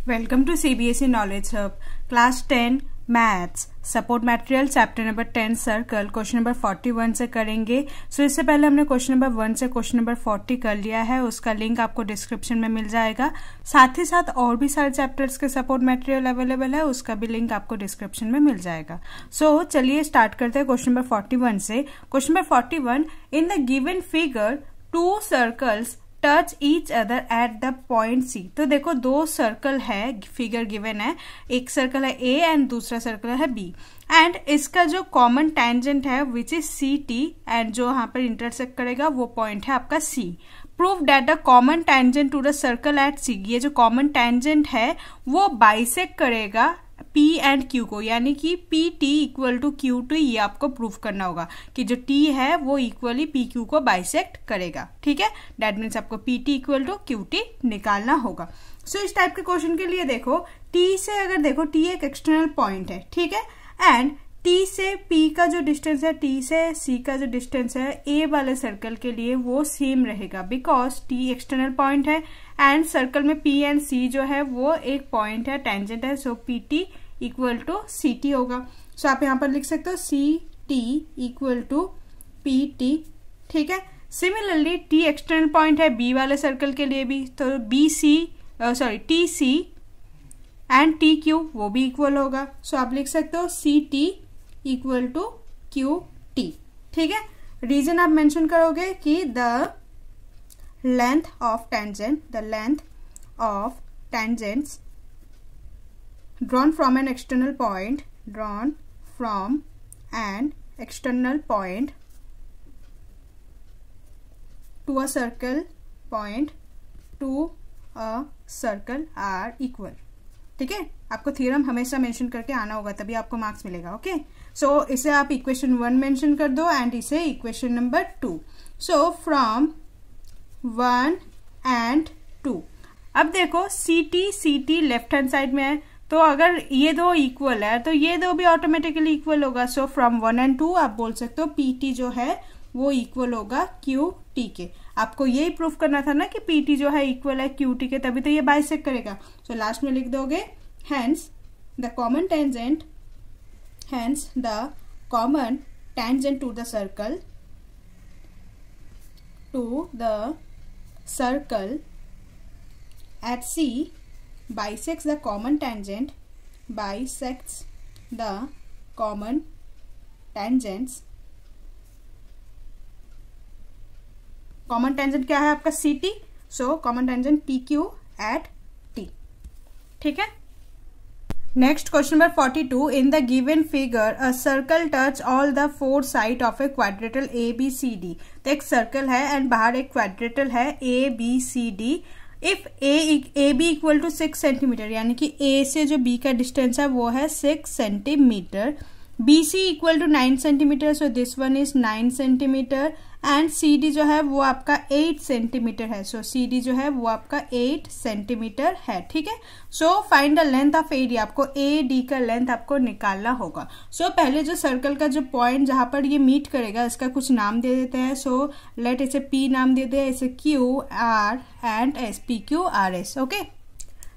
Welcome to CBSE knowledge hub class 10 maths support material chapter number 10 circle question number 41 से करेंगे। सो इससे पहले हमने क्वेश्चन नंबर 1 से क्वेश्चन नंबर 40 कर लिया है, उसका लिंक आपको डिस्क्रिप्शन में मिल जाएगा। साथ ही साथ और भी सारे चैप्टर्स के सपोर्ट मटेरियल अवेलेबल है, उसका भी लिंक आपको डिस्क्रिप्शन में मिल जाएगा। सो चलिए स्टार्ट करते हैं क्वेश्चन नंबर 41 से। Question number 41, in the given figure two circles touch each other at the point C. तो देखो दो सर्कल है, फिगर गिवन है, एक सर्कल है ए एंड दूसरा सर्कल है बी, एंड इसका जो कॉमन टेंजेंट है which is C T, and जो यहाँ पर इंटरसेक्ट करेगा वो पॉइंट है आपका C. Prove that the common tangent to the circle at C, ये जो कॉमन टेंजेंट है वो बाइसेक्ट करेगा P एंड Q को, यानी कि P T equal to Q T, ये आपको प्रूफ करना होगा कि जो T है वो इक्वली पी क्यू को बाइसेक्ट करेगा। ठीक है, दैट मीन्स आपको P T equal to Q T निकालना होगा। सो इस टाइप के क्वेश्चन के लिए देखो T से, अगर देखो T एक एक्सटर्नल पॉइंट है, ठीक है, एंड T से P का जो डिस्टेंस है, T से C का जो डिस्टेंस है A वाले सर्कल के लिए वो सेम रहेगा, बिकॉज T एक्सटर्नल पॉइंट है एंड सर्कल में P एंड C जो है वो एक पॉइंट है, टेंजेंट है। So P T equal to C T होगा। सो आप यहां पर लिख सकते हो C T equal to P T. ठीक है, सिमिलरली टी एक्सटर्नल पॉइंट है बी वाले सर्कल के लिए भी, तो B C T C and T Q वो भी इक्वल होगा। सो आप लिख सकते हो C T equal to Q T. ठीक है, रीजन आप मेंशन करोगे कि the length of tangents drawn from an external point to a circle are equal। ठीक है, आपको थ्योरम हमेशा मेंशन करके आना होगा, तभी आपको मार्क्स मिलेगा। ओके, सो इसे आप इक्वेशन 1 मेंशन कर दो एंड इसे equation number 2। So from 1 and 2, अब देखो C T left hand side में है, तो अगर ये दो इक्वल है तो ये दो भी ऑटोमेटिकली इक्वल होगा। सो फ्रॉम 1 एंड 2 आप बोल सकते हो पी टी जो है वो इक्वल होगा क्यू टी के। आपको यही प्रूफ करना था ना कि पी टी जो है इक्वल है क्यू टी के, तभी तो ये बाइसेक्ट करेगा। सो लास्ट में लिख दोगे hence the common tangent to the circle at C bisects the common tangents common tangent क्या है आपका C T, so common tangent P Q at T. ठीक है, next question number 42, in the given figure a circle touch all the 4 side of a quadrilateral A B C D. तो एक circle है and बाहर एक quadrilateral है A B C D. If A B equal to 6 centimetre, यानी कि ए से जो बी का डिस्टेंस है वो है 6 centimetre, B C equal to 9 centimetre, so this one is 9 centimetre, and C D जो है वो आपका 8 सेंटीमीटर है। सो सी डी जो है वो आपका 8 सेंटीमीटर है। ठीक है, so find the length of A D, आपको ए डी का लेंथ आपको निकालना होगा। सो पहले जो सर्कल का जो पॉइंट जहां पर ये मीट करेगा इसका कुछ नाम दे देते हैं। सो लेट इसे पी नाम दे दे, इसे Q R and S, P Q R S. Okay,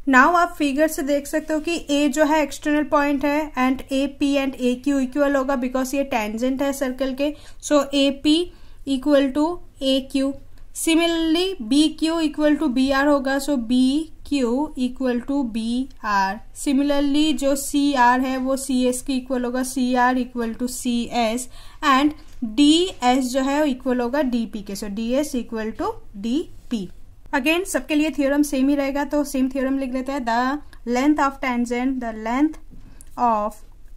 now आप फिगर से देख सकते हो कि ए जो है एक्सटर्नल पॉइंट है and A P and A Q equal होगा, बिकॉज ये टेंजेंट है सर्कल के। So A P equal to A Q. Similarly B Q equal to B R होगा, so B Q equal to B R. Similarly जो C are है वो C S के equal होगा, C R equal to C S, and D S जो है equal होगा D P के। So D S equal to D P. Again सबके लिए थ्योरम सेम ही रहेगा, तो सेम थ्योरम लिख लेते हैं। The length of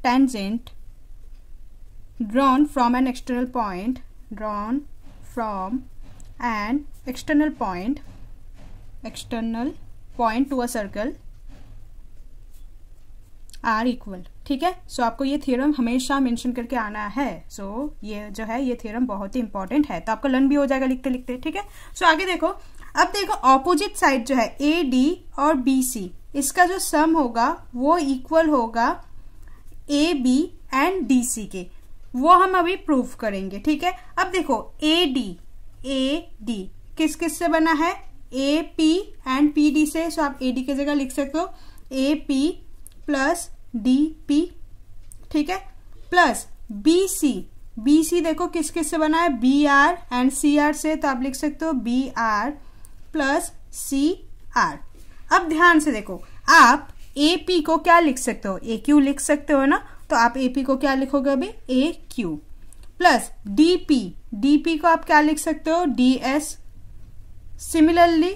tangent drawn from an external point to a circle are equal. ठीक है, सो आपको ये थ्योरम हमेशा मेंशन करके आना है। सो ये जो है ये थ्योरम बहुत ही इंपॉर्टेंट है, तो आपको लर्न भी हो जाएगा लिखते लिखते। ठीक है, सो आगे देखो, अब देखो ऑपोजिट साइड जो है ए डी और बी सी, इसका जो सम होगा वो इक्वल होगा A B and D C के, वो हम अभी प्रूफ करेंगे। ठीक है, अब देखो ए डी किस किस से बना है, ए पी एंड पी डी से। सो आप ए डी की जगह लिख सकते हो AP प्लस DP, ठीक है, प्लस BC। BC देखो किस किस से बना है, BR एंड CR से, तो आप लिख सकते हो BR प्लस CR। अब ध्यान से देखो, आप AP को क्या लिख सकते हो, AQ लिख सकते हो ना, तो आप AP को क्या लिखोगे अभी, AQ प्लस DP को आप क्या लिख सकते हो, DS। सिमिलरली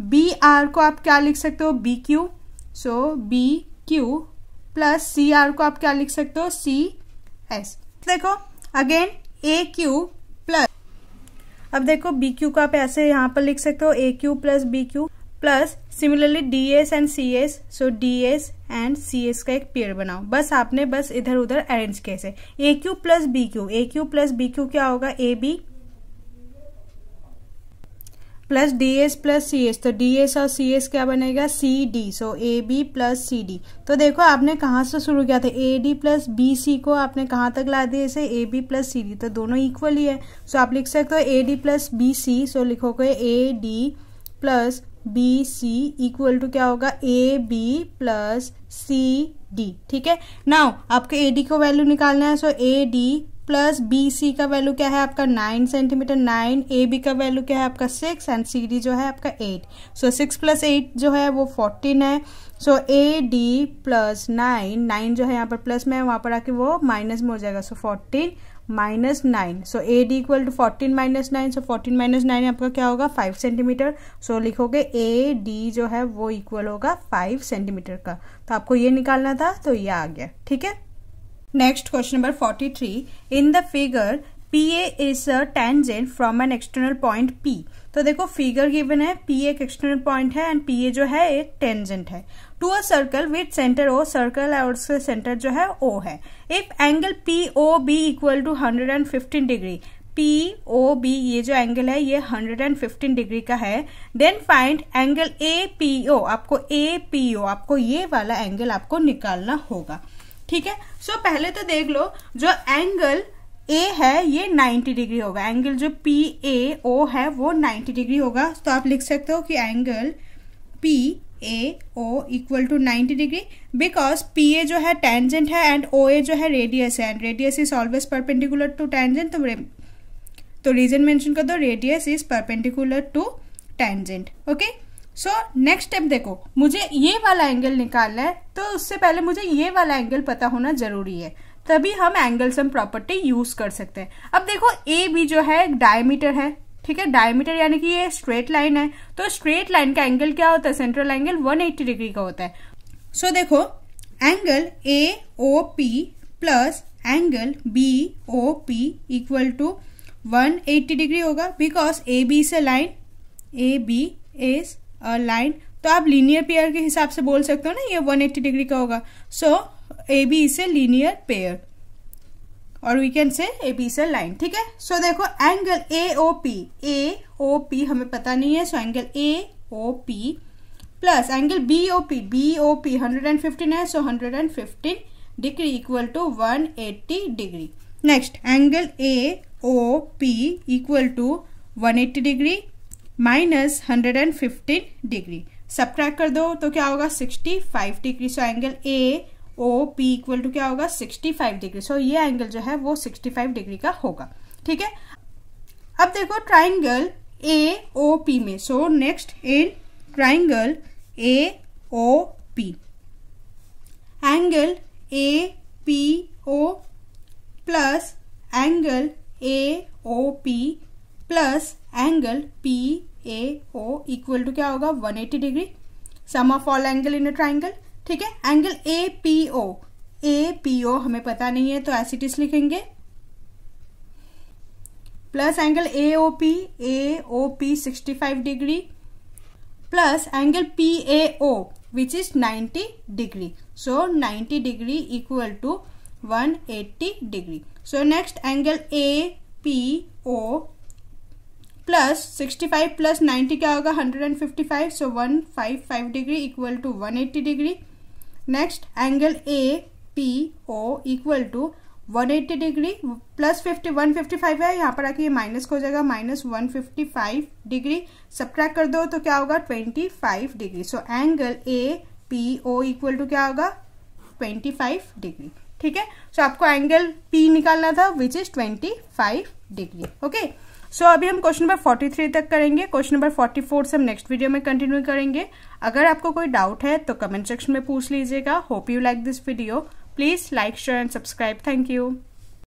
BR को आप क्या लिख सकते हो, BQ, सो BQ प्लस CR को आप क्या लिख सकते हो, CS। देखो अगेन AQ प्लस, अब देखो BQ को आप ऐसे यहां पर लिख सकते हो, AQ plus BQ plus similarly DS and CS, so DS and CS का एक पेयर बनाओ। बस आपने बस इधर उधर अरेंज कैसे, AQ plus BQ, AQ plus BQ क्या होगा, AB plus DS plus CS, तो DS और CS क्या बनेगा, CD, सो AB प्लस CD। तो देखो आपने कहाँ से शुरू किया था, AD प्लस BC को आपने कहाँ तक ला दिया इसे, AB प्लस CD, तो दोनों इक्वल ही है, सो आप लिख सकते हो AD प्लस BC, सो लिखोगे AD plus BC equal to क्या होगा, AB प्लस CD, ठीक है। नाउ आपको AD को वैल्यू निकालना है, सो AD प्लस BC का वैल्यू क्या है आपका 9 सेंटीमीटर, 9, AB का वैल्यू क्या है आपका 6 एंड CD जो है आपका 8, सो 6 प्लस 8 जो है वो 14 है, सो AD प्लस 9 जो है यहाँ पर प्लस में है, वहां पर आके वो माइनस में हो जाएगा, so 14 minus 9, so AD equal to 14 minus 9, so 14 minus 9 आपका क्या होगा 5 सेंटीमीटर, सो लिखोगे AD जो है वो इक्वल होगा 5 सेंटीमीटर का। तो आपको ये निकालना था, तो ये आ गया, ठीक है। Next question number 43, in the figure PA is a tangent from an external point P। तो देखो फिगर गिवन है, P एक एक्सटर्नल पॉइंट है एंड PA जो है एक टेंजेंट है to a circle with centre O, circle और उसका सेंटर जो है O है। If angle POB equal to 115 degree, POB ये जो एंगल है ये 115 डिग्री का है, देन फाइंड एंगल APO, आपको ये वाला एंगल आपको निकालना होगा, ठीक है। सो पहले तो देख लो, जो एंगल A है ये 90 डिग्री होगा, एंगल जो PAO है वो 90 डिग्री होगा, तो आप लिख सकते हो कि angle PAO equal to 90 degree, because PA जो है टेंजेंट है एंड OA जो है रेडियस है, and radius is always perpendicular to tangent, तो रीजन मेंशन कर दो, radius is perpendicular to tangent, okay. So next step देखो, मुझे ये वाला एंगल निकालना है, तो उससे पहले मुझे ये वाला एंगल पता होना जरूरी है, तभी हम एंगल सम प्रॉपर्टी यूज कर सकते हैं। अब देखो AB जो है डायमीटर है, ठीक है, डायमीटर यानी कि ये स्ट्रेट लाइन है, तो स्ट्रेट लाइन का एंगल क्या होता है, सेंट्रल एंगल 180 डिग्री का होता है। सो देखो angle AOP plus angle BOP equal to 180 degree होगा, because AB is a line, AB is a line, तो आप लीनियर पेयर के हिसाब से बोल सकते हो ना, ये 180 डिग्री का होगा, so AB is a linear pair और we can say AB is a line, ठीक है। सो देखो एंगल AOP हमें पता नहीं है, so angle AOP plus angle BOP 115 है, so 115 degree equal to 180 degree. Next angle AOP equal to 180 degree minus 115 degree, subtract कर दो तो क्या होगा 65 degree, so angle AOP equal to क्या होगा 65 डिग्री, सो ये एंगल जो है वो 65 डिग्री का होगा, ठीक है। अब देखो ट्राइंगल AOP में, so next in triangle AOP angle APO plus angle AOP plus angle PAO equal to क्या होगा 180 degree, sum of all angle in a triangle, ठीक है। एंगल APO हमें पता नहीं है, तो एज इट इज लिखेंगे, plus angle AOP 65 degree plus angle PAO which is 90 degree, so 90 degree equal to 180 degree. So next angle APO plus 65 plus 90 क्या होगा 155, so 155 degree equal to 180 degree. Next angle APO equal to 180 degree plus 155 है, यहाँ पर आके ये minus हो जाएगा, minus 155 degree, subtract कर दो तो क्या होगा 25 degree. So angle P O equal to क्या होगा 25 डिग्री। ठीक है, सो आपको एंगल पी निकालना था विच इज 25 डिग्री। ओके, सो अभी हम क्वेश्चन नंबर 43 तक करेंगे। क्वेश्चन नंबर 44 से हम नेक्स्ट वीडियो में कंटिन्यू करेंगे। अगर आपको कोई डाउट है तो कमेंट सेक्शन में पूछ लीजिएगा। Hope you like this video. Please like share and subscribe. Thank you.